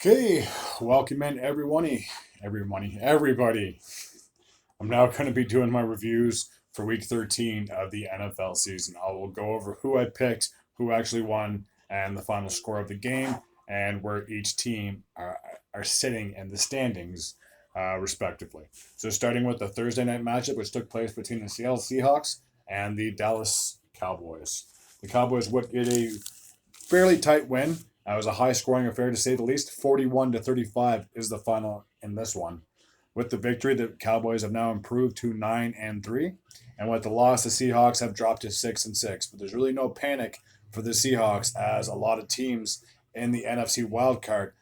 Okay, welcome in everybody. I'm now going to be doing my reviews for week 13 of the NFL season. I will go over who I picked, who actually won, and the final score of the game, and where each team are sitting in the standings, respectively. So, starting with the Thursday night matchup, which took place between the Seattle Seahawks and the Dallas Cowboys. The Cowboys would get a fairly tight win. It was a high scoring affair to say the least. 41 to 35 is the final in this one. With the victory, the Cowboys have now improved to 9-3. And with the loss, the Seahawks have dropped to 6-6. But there's really no panic for the Seahawks as a lot of teams in the NFC wildcard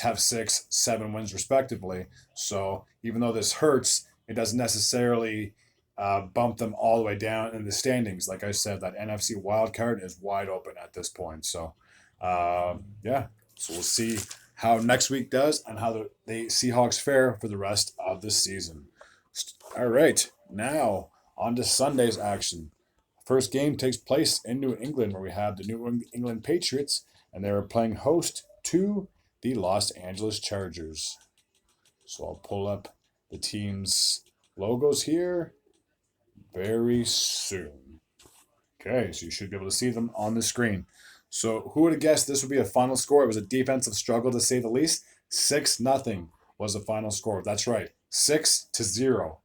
have 6, 7 wins respectively. So even though this hurts, it doesn't necessarily bump them all the way down in the standings. Like I said, that NFC wildcard is wide open at this point. So yeah, so we'll see how next week does and how the Seahawks fare for the rest of the season. All right, now on to Sunday's action. First game takes place in New England, where we have the New England Patriots, and they're playing host to the Los Angeles Chargers. So I'll pull up the team's logos here very soon. Okay, so you should be able to see them on the screen. So who would have guessed this would be a final score? It was a defensive struggle to say the least. 6-0 was the final score. That's right. 6-0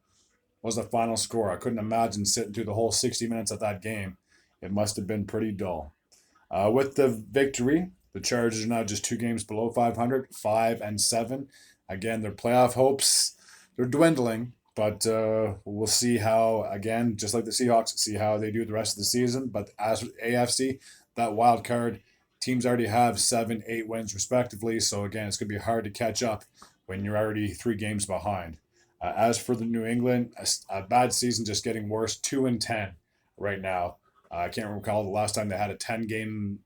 was the final score. I couldn't imagine sitting through the whole 60 minutes of that game. It must have been pretty dull. With the victory, the Chargers are now just 2 games below 500, 5-7. Again, their playoff hopes, they're dwindling, but we'll see how, again, just like the Seahawks, see how they do the rest of the season. But as with AFC, that wild card, teams already have 7, 8 wins respectively. So again, it's going to be hard to catch up when you're already 3 games behind. As for the New England, a bad season just getting worse, 2-10 right now. I can't recall the last time they had a 10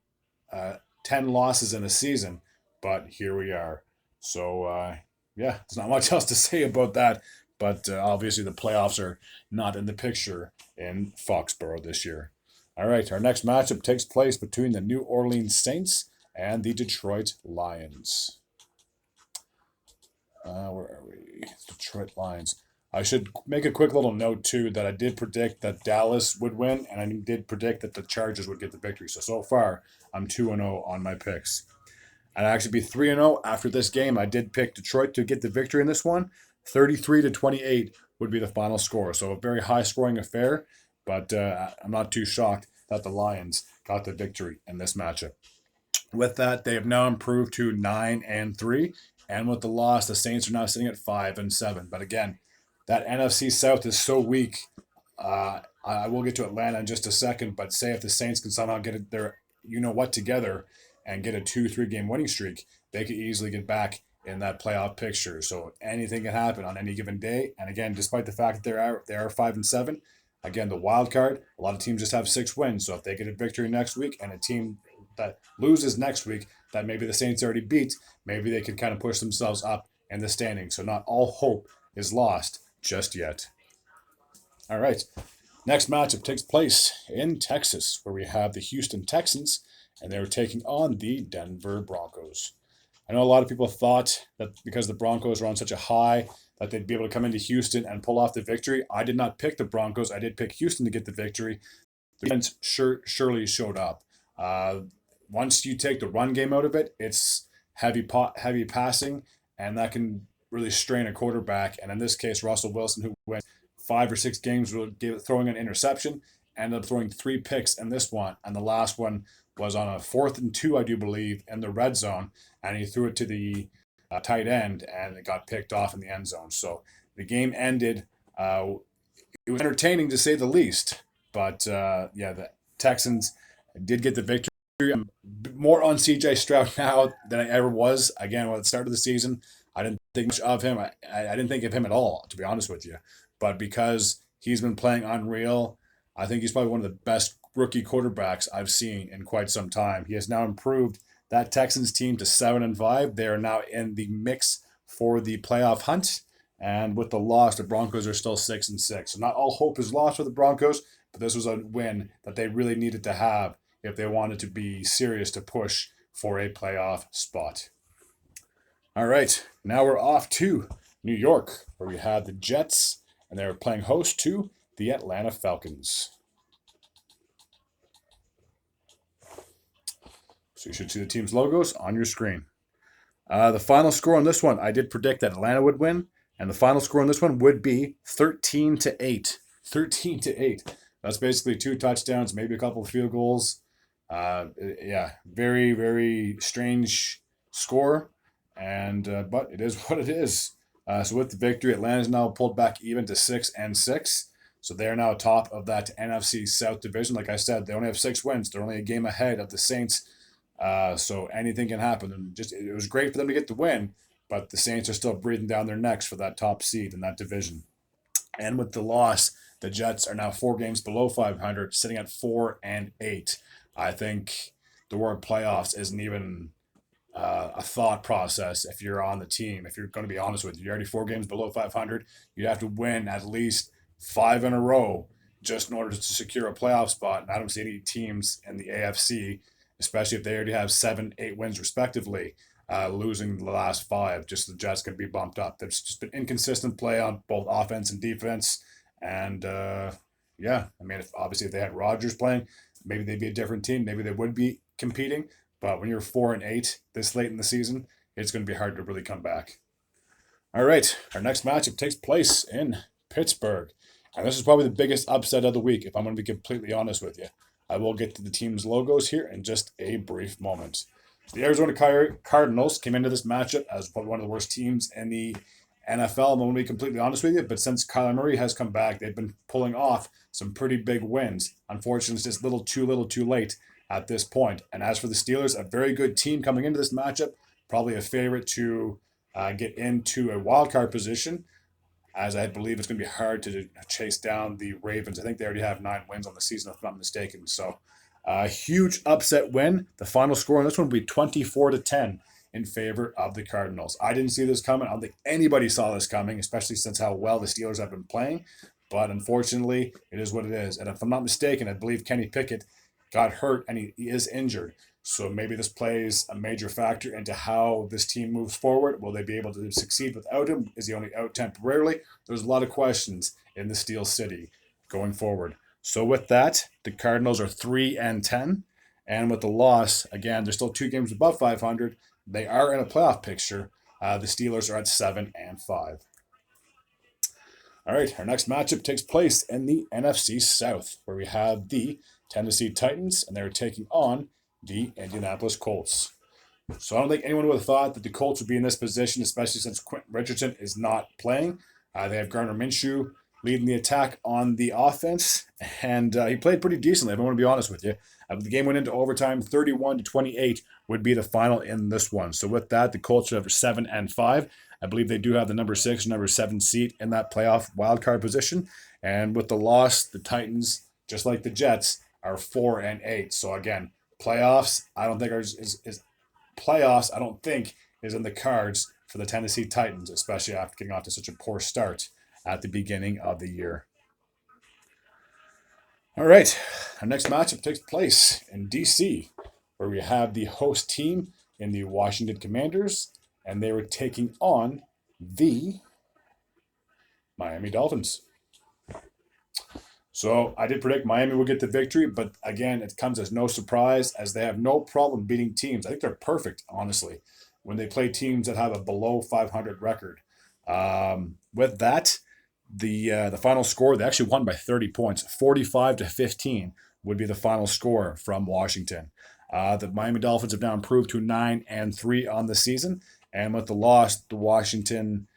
losses in a season, but here we are. So yeah, there's not much else to say about that. But obviously, the playoffs are not in the picture in Foxborough this year. All right, our next matchup takes place between the New Orleans Saints and the Detroit Lions. Where are we? Detroit Lions. I should make a quick little note too that I did predict that Dallas would win, and I did predict that the Chargers would get the victory. So far, I'm 2-0 on my picks. I'd actually be 3-0 after this game. I did pick Detroit to get the victory in this one. 33-28 would be the final score. So a very high scoring affair, but I'm not too shocked that the Lions got the victory in this matchup. With that, they have now improved to 9-3, and with the loss, the Saints are now sitting at 5-7. But again, that NFC South is so weak. I will get to Atlanta in just a second, but say if the Saints can somehow get their together and get a 2, 3 game winning streak, they could easily get back in that playoff picture. So anything can happen on any given day. And again, despite the fact that they are 5-7, again the wild card, a lot of teams just have 6 wins. So if they get a victory next week and a team that loses next week that maybe the Saints already beat, maybe they could kind of push themselves up in the standings. So not all hope is lost just yet. All right. Next matchup takes place in Texas, where we have the Houston Texans, and they're taking on the Denver Broncos. I know a lot of people thought that because the Broncos were on such a high that they'd be able to come into Houston and pull off the victory. I did not pick the Broncos. I did pick Houston to get the victory. The defense surely showed up. Uh, Once you take the run game out of it, it's heavy passing, and that can really strain a quarterback. And in this case, Russell Wilson, who went 5 or 6 games throwing an interception, ended up throwing 3 picks in this one, and the last one was on a 4th and 2, I do believe, in the red zone, and he threw it to the tight end, and it got picked off in the end zone. So the game ended. It was entertaining to say the least, but yeah, the Texans did get the victory. I'm more on CJ Stroud now than I ever was. Again, at the start of the season, I didn't think much of him. I didn't think of him at all, to be honest with you. But because he's been playing unreal, I think he's probably one of the best rookie quarterbacks I've seen in quite some time. He has now improved that Texans team to 7-5. They are now in the mix for the playoff hunt. And with the loss, the Broncos are still 6-6. So not all hope is lost for the Broncos, but this was a win that they really needed to have if they wanted to be serious to push for a playoff spot. All right, now we're off to New York, where we have the Jets, and they're playing host to the Atlanta Falcons. So you should see the team's logos on your screen. The final score on this one, I did predict that Atlanta would win, and the final score on this one would be 13-8. 13-8. That's basically 2 touchdowns, maybe a couple of field goals. Yeah, very, very strange score, and but it is what it is. So with the victory, Atlanta's now pulled back even to 6-6. So they're now top of that NFC South division. Like I said, they only have 6 wins. They're only a game ahead of the Saints. So anything can happen. And just it was great for them to get the win, but the Saints are still breathing down their necks for that top seed in that division. And with the loss, the Jets are now 4 games below 500, sitting at 4-8. I think the word playoffs isn't even a thought process if you're on the team. If you're going to be honest with you, you're already 4 games below 500. You'd have to win at least 5 in a row just in order to secure a playoff spot. And I don't see any teams in the AFC, especially if they already have 7, 8 wins respectively, losing the last 5. Just the Jets can be bumped up. There's just been inconsistent play on both offense and defense. And yeah, I mean, obviously if they had Rodgers playing, maybe they'd be a different team. Maybe they would be competing. But when you're 4-8 this late in the season, it's going to be hard to really come back. All right, our next matchup takes place in Pittsburgh. And this is probably the biggest upset of the week, if I'm going to be completely honest with you. I will get to the team's logos here in just a brief moment. The Arizona Cardinals came into this matchup as probably one of the worst teams in the NFL. I'm going to be completely honest with you, but since Kyler Murray has come back, they've been pulling off some pretty big wins. Unfortunately, it's just little too late at this point. And as for the Steelers, a very good team coming into this matchup, probably a favorite to get into a wild card position, as I believe it's going to be hard to chase down the Ravens. I think they already have 9 wins on the season, if I'm not mistaken. So a huge upset win. The final score on this one will be 24-10 in favor of the Cardinals. I didn't see this coming. I don't think anybody saw this coming, especially since how well the Steelers have been playing. But unfortunately, it is what it is. And if I'm not mistaken, I believe Kenny Pickett got hurt and he is injured. So maybe this plays a major factor into how this team moves forward. Will they be able to succeed without him? Is he only out temporarily? There's a lot of questions in the Steel City going forward. So with that, the Cardinals are 3-10. And with the loss, again, they're still 2 games above 500. They are in a playoff picture. The Steelers are at 7-5. All right, our next matchup takes place in the NFC South, where we have the Tennessee Titans, and they're taking on the Indianapolis Colts. So I don't think anyone would have thought that the Colts would be in this position, especially since Quentin Richardson is not playing. They have Gardner Minshew leading the attack on the offense, and he played pretty decently, if I want to be honest with you. The game went into overtime, 31-28 would be the final in this one. So with that, the Colts are 7-5. I believe they do have the number 6 and number 7 seat in that playoff wildcard position. And with the loss, the Titans, just like the Jets, are 4-8. So again, playoffs, I don't think is in the cards for the Tennessee Titans, especially after getting off to such a poor start at the beginning of the year. All right, our next matchup takes place in DC, where we have the host team in the Washington Commanders, and they were taking on the Miami Dolphins. So I did predict Miami would get the victory, but again, it comes as no surprise as they have no problem beating teams. I think they're perfect, honestly, when they play teams that have a below 500 record. With that, the final score, they actually won by 30 points. 45-15 would be the final score from Washington. The Miami Dolphins have now improved to 9-3 on the season. And with the loss, the Washington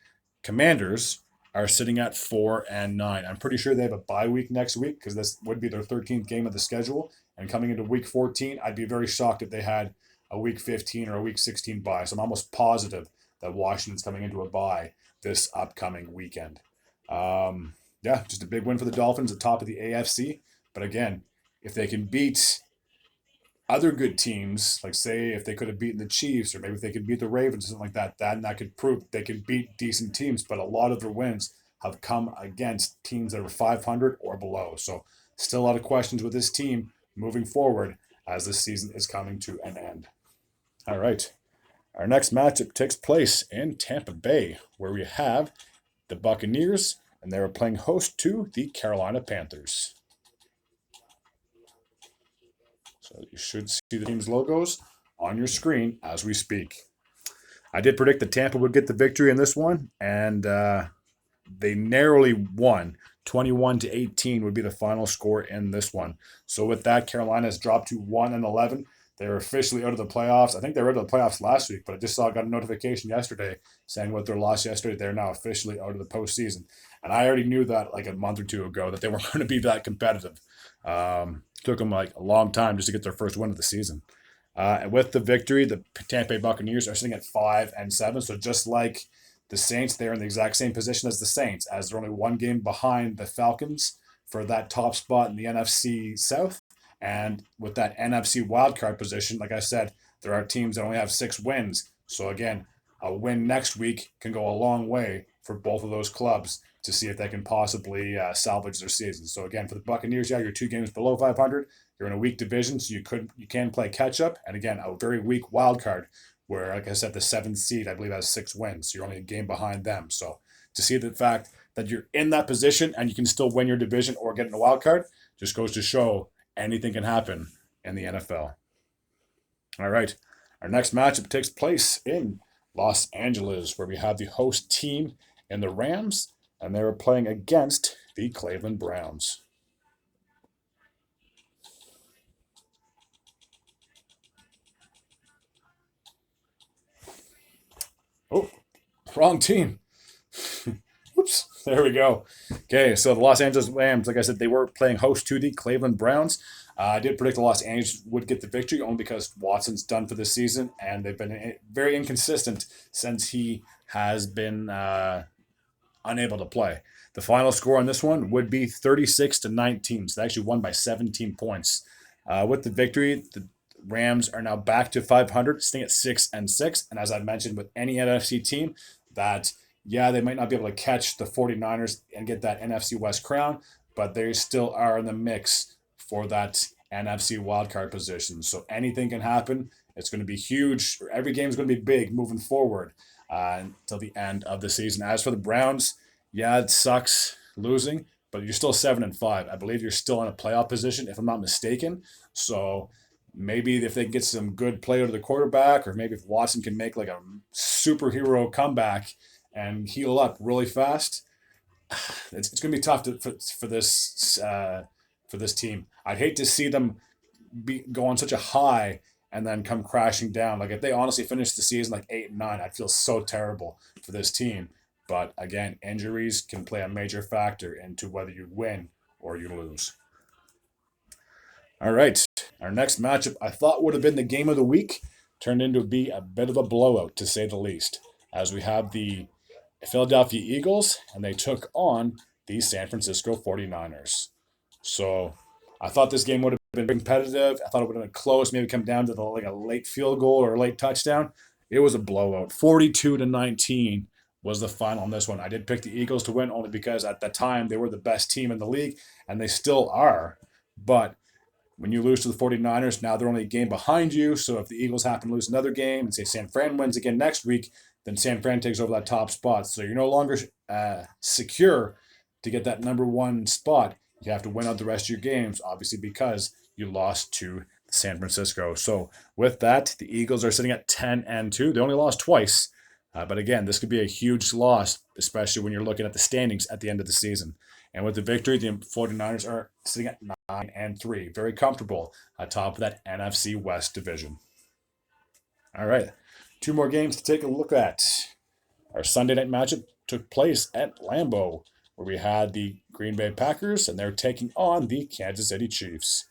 Commanders are sitting at 4-9. I'm pretty sure they have a bye week next week because this would be their 13th game of the schedule. And coming into week 14, I'd be very shocked if they had a week 15 or a week 16 bye. So I'm almost positive that Washington's coming into a bye this upcoming weekend. Yeah, just a big win for the Dolphins at the top of the AFC. But again, if they can beat other good teams, like say if they could have beaten the Chiefs or maybe if they could beat the Ravens or something like that, then that could prove they could beat decent teams. But a lot of their wins have come against teams that are 500 or below. So still a lot of questions with this team moving forward as this season is coming to an end. All right. Our next matchup takes place in Tampa Bay, where we have the Buccaneers, and they are playing host to the Carolina Panthers. So you should see the team's logos on your screen as we speak. I did predict that Tampa would get the victory in this one, and they narrowly won. 21-18 would be the final score in this one. So with that, Carolina has dropped to 1-11. They're officially out of the playoffs. I think they were out of the playoffs last week, but I just got a notification yesterday saying with their loss yesterday, they're now officially out of the postseason. And I already knew that like a month or two ago that they weren't going to be that competitive. Took them like a long time just to get their first win of the season. And with the victory, the Tampa Bay Buccaneers are sitting at 5-7. So just like the Saints, they're in the exact same position as the Saints, as they're only one game behind the Falcons for that top spot in the NFC South. And with that NFC wildcard position, like I said, there are teams that only have 6 wins. So again, a win next week can go a long way for both of those clubs to see if they can possibly salvage their season. So again, for the Buccaneers, yeah, you're 2 games below 500. You're in a weak division, so you can play catch up. And again, a very weak wild card where, like I said, the 7th seed, I believe, has 6 wins. So you're only a game behind them. So to see the fact that you're in that position and you can still win your division or get in a wild card just goes to show anything can happen in the NFL. All right. Our next matchup takes place in Los Angeles, where we have the host team in the Rams, and they were playing against the Cleveland Browns. Oh, wrong team. Oops, there we go. Okay, so the Los Angeles Rams, like I said, they were playing host to the Cleveland Browns. I did predict the Los Angeles would get the victory only because Watson's done for this season, and they've been very inconsistent since he has been unable to play. The final score on this one would be 36-19, so they actually won by 17 points. With the victory, the Rams are now back to 500, staying at 6-6. And as I mentioned, with any NFC team, that yeah, they might not be able to catch the 49ers and get that NFC West crown, but they still are in the mix for that NFC wildcard position. So anything can happen. It's going to be huge. Every game is going to be big moving forward until the end of the season. As for the Browns, yeah, it sucks losing, but you're still 7-5. I believe you're still in a playoff position, if I'm not mistaken. So maybe if they can get some good play out of the quarterback, or maybe if Watson can make like a superhero comeback and heal up really fast, it's going to be tough for this team. I'd hate to see them go on such a high and then come crashing down. Like if they honestly finish the season like 8-9, I'd feel so terrible for this team. But again, injuries can play a major factor into whether you win or you lose. All right, our next matchup I thought would have been the game of the week turned into be a bit of a blowout, to say the least, as we have the Philadelphia Eagles, and they took on the San Francisco 49ers. So I thought this game would have been competitive. I thought it would have been close, maybe come down to like a late field goal or a late touchdown. It was a blowout. 42-19 was the final on this one. I did pick the Eagles to win only because at the time they were the best team in the league, and they still are. But when you lose to the 49ers, now they're only a game behind you. So if the Eagles happen to lose another game and say San Fran wins again next week, then San Fran takes over that top spot. So you're no longer secure to get that number 1 spot. You have to win out the rest of your games, obviously, because you lost to San Francisco. So with that, the Eagles are sitting at 10-2. They only lost twice. But again, this could be a huge loss, especially when you're looking at the standings at the end of the season. And with the victory, the 49ers are sitting at 9-3. Very comfortable atop of that NFC West division. All right. 2 more games to take a look at. Our Sunday night matchup took place at Lambeau, where we had the Green Bay Packers, and they're taking on the Kansas City Chiefs.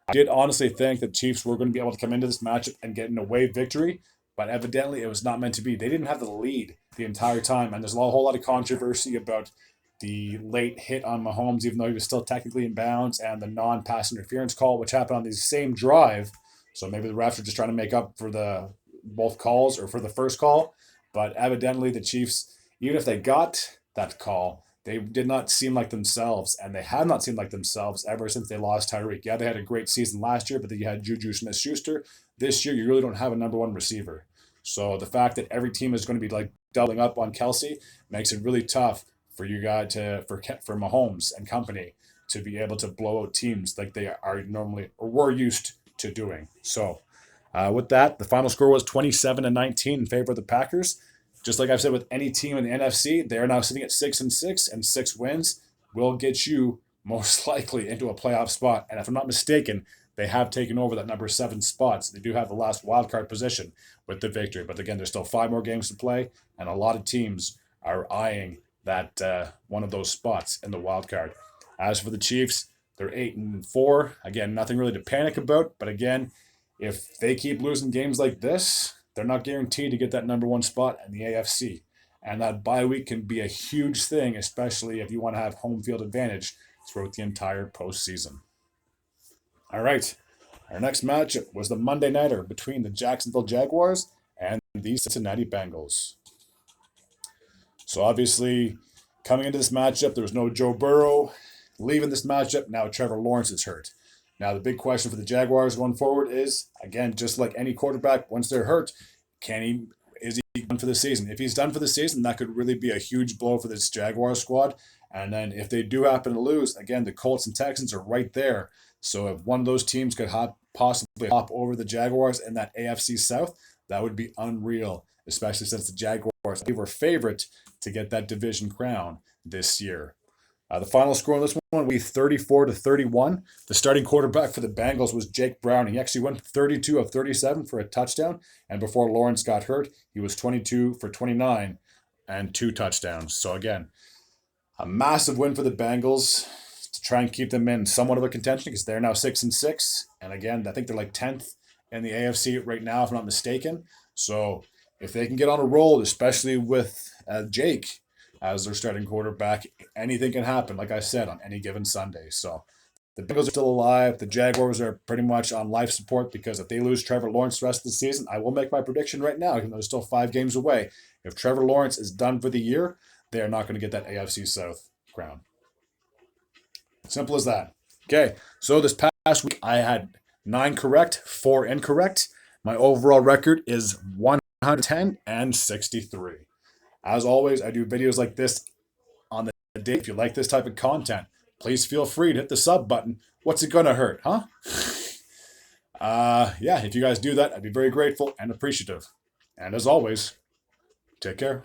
I did honestly think that Chiefs were going to be able to come into this matchup and get an away victory, but evidently it was not meant to be. They didn't have the lead the entire time, and there's a whole lot of controversy about the late hit on Mahomes, even though he was still technically in bounds, and the non-pass interference call, which happened on the same drive. So maybe the refs are just trying to make up for the both calls or for the first call. But evidently the Chiefs, even if they got that call, they did not seem like themselves, and they have not seemed like themselves ever since they lost Tyreek. Yeah, they had a great season last year, but then you had Juju Smith-Schuster. This year, you really don't have a number 1 receiver. So the fact that every team is going to be like doubling up on Kelsey makes it really tough for you guys for Mahomes and company to be able to blow out teams like they are normally or were used to doing. So with that, the final score was 27-19 in favor of the Packers. Just like I've said with any team in the NFC, they are now sitting at 6-6, and 6 wins will get you most likely into a playoff spot. And if I'm not mistaken, they have taken over that number 7 spot. So they do have the last wild card position with the victory. But again, there's still 5 more games to play, and a lot of teams are eyeing that one of those spots in the wild card. As for the Chiefs, they're 8-4. Again, nothing really to panic about. But again, if they keep losing games like this, they're not guaranteed to get that number 1 spot in the AFC. And that bye week can be a huge thing, especially if you want to have home field advantage throughout the entire postseason. All right. Our next matchup was the Monday Nighter between the Jacksonville Jaguars and the Cincinnati Bengals. So obviously, coming into this matchup, there was no Joe Burrow. Leaving this matchup, now Trevor Lawrence is hurt. Now, the big question for the Jaguars going forward is, again, just like any quarterback, once they're hurt, is he done for the season? If he's done for the season, that could really be a huge blow for this Jaguars squad. And then if they do happen to lose, again, the Colts and Texans are right there. So if one of those teams could possibly hop over the Jaguars in that AFC South, that would be unreal, especially since the Jaguars were favorite to get that division crown this year. The final score on this one will be 34-31. The starting quarterback for the Bengals was Jake Browning. He actually went 32 of 37 for a touchdown, and before Lawrence got hurt, he was 22 for 29 and 2 touchdowns. So again, a massive win for the Bengals to try and keep them in somewhat of a contention because they're now 6-6. And again, I think they're like 10th in the AFC right now, if I'm not mistaken. So if they can get on a roll, especially with Jake as their starting quarterback, anything can happen, like I said, on any given Sunday. So the Bengals are still alive. The Jaguars are pretty much on life support because if they lose Trevor Lawrence the rest of the season, I will make my prediction right now, even though there's still 5 games away. If Trevor Lawrence is done for the year, they are not going to get that AFC South crown. Simple as that. Okay, so this past week I had 9 correct, 4 incorrect. My overall record is 110-63. As always, I do videos like this on the day. If you like this type of content, please feel free to hit the sub button. What's it going to hurt, huh? Yeah, if you guys do that, I'd be very grateful and appreciative. And as always, take care.